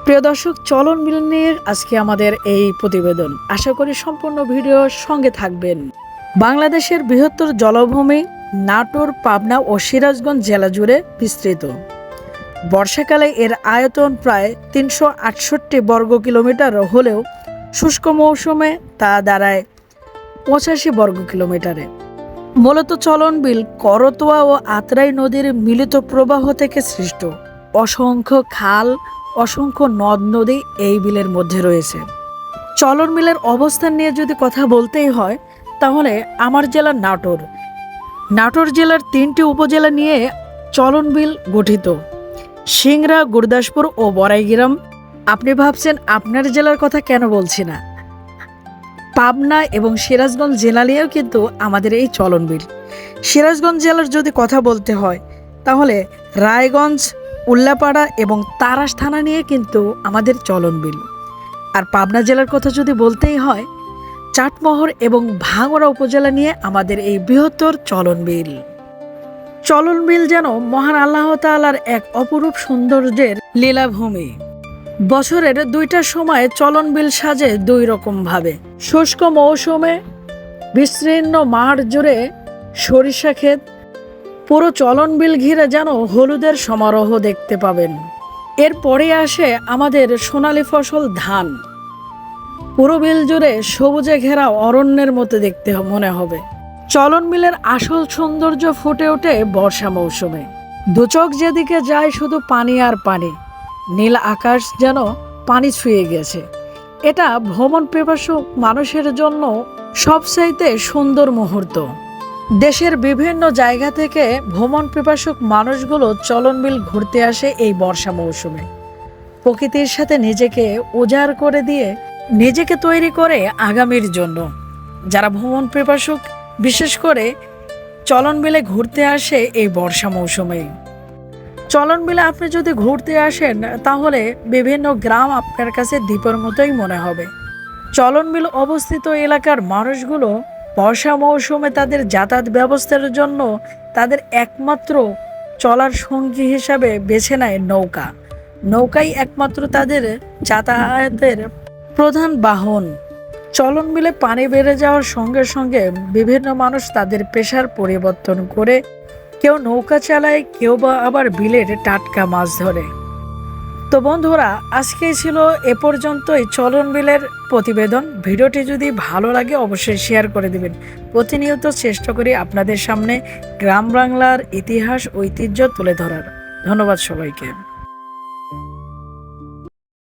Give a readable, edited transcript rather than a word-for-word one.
প্রিয় দর্শক, চলন বিল নিয়ে আজকে আমাদের এই প্রতিবেদন। আশা করি সম্পূর্ণ ভিডিওর সঙ্গে থাকবেন। বাংলাদেশের বৃহত্তর জলাভূমি নাটোর, পাবনা ও সিরাজগঞ্জ জেলা জুড়ে বিস্তৃত। বর্ষাকালে এর আয়তন প্রায় ৩৬৮ বর্গ কিলোমিটার হলেও শুষ্ক মৌসুমে তা দাঁড়ায় ৮৫ বর্গ কিলোমিটারে। মূলত চলন বিল করতোয়া ও আত্রাই নদীর মিলিত প্রবাহ থেকে সৃষ্ট। অসংখ্য খাল, অসংখ্য নদ নদী এই বিলের মধ্যে রয়েছে। চলন বিলের অবস্থান নিয়ে যদি কথা বলতেই হয়, তাহলে আমার জেলা নাটোর জেলার ৩টি উপজেলা নিয়ে চলন বিল গঠিত: সিংড়া, গুরদাসপুর ও বড়াইগ্রাম। আপনি ভাবছেন আপনার জেলার কথা কেন বলছি না। পাবনা এবং সিরাজগঞ্জ জেলা নিয়েও কিন্তু আমাদের এই চলন বিল। সিরাজগঞ্জ জেলার যদি কথা বলতে হয়, তাহলে রায়গঞ্জ, উল্লাপাড়া এবং তারাস থানা নিয়ে কিন্তু আমাদের চলন বিল। আর পাবনা জেলার কথা যদি বলতেই হয়, চাটমোহর এবং ভাঙড়া উপজেলা নিয়ে আমাদের এই বৃহত্তর চলন বিল। চলন বিল যেন মহান আল্লাহ তাআলার এক অপরূপ সৌন্দর্যের লীলাভূমি। বছরের দুইটা সময়ে চলন বিল সাজে দুই রকম ভাবে। শুষ্ক মৌসুমে বিস্তীর্ণ মাঠ জুড়ে সরিষা ক্ষেত, পুরো চলন বিল ঘিরে যেন হলুদের সমারোহ দেখতে পাবেন। এরপরে আসে আমাদের সোনালী ফসল ধান। পুরো বিল জুড়ে সবুজে ঘেরা অরণ্যের মতো দেখতে মনে হবে। চলন বিলের আসল সৌন্দর্য ফুটে ওঠে বর্ষা মৌসুমে। দুচোখ যেদিকে যায় শুধু পানি আর পানি। নীল আকাশ যেন পানি ছুঁয়ে গেছে। এটা ভ্রমণ পিপাসুক মানুষের জন্য সবচাইতে সুন্দর মুহূর্ত। দেশের বিভিন্ন জায়গা থেকে ভ্রমণ পিপাসুক মানুষগুলো চলন বিল ঘুরতে আসে এই বর্ষা মৌসুমে। প্রকৃতির সাথে নিজেকে উজাড় করে দিয়ে নিজেকে তৈরি করে আগামীর জন্য। যারা ভ্রমণ পিপাসুক বিশেষ করে চলন বিলে ঘুরতে আসে এই বর্ষা মৌসুমে। চলন বিলে আপনি যদি ঘুরতে আসেন, তাহলে বিভিন্ন গ্রাম আপনার কাছে দ্বীপের মতোই মনে হবে। চলন বিল অবস্থিত এলাকার মানুষগুলো বর্ষা মৌসুমে তাদের যাতায়াত ব্যবস্থার জন্য তাদের একমাত্র চলার সঙ্গী হিসাবে বেছে নেয় নৌকা। নৌকাই একমাত্র তাদের যাতায়াতের প্রধান বাহন। চলন বিলে পানি বেড়ে যাওয়ার সঙ্গে সঙ্গে বিভিন্ন মানুষ তাদের পেশার পরিবর্তন করে কেউ নৌকা চালায়, কেউ বা আবার বিলের টাটকা মাছ ধরে। তো বন্ধুরা, আজকেই ছিল এ পর্যন্তই চলন বিলের প্রতিবেদন। ভিডিওটি যদি ভালো লাগে অবশ্যই শেয়ার করে দিবেন। প্রতিনিয়ত চেষ্টা করি আপনাদের সামনে গ্রাম বাংলার ইতিহাস, ঐতিহ্য তুলে ধরার। ধন্যবাদ সবাইকে।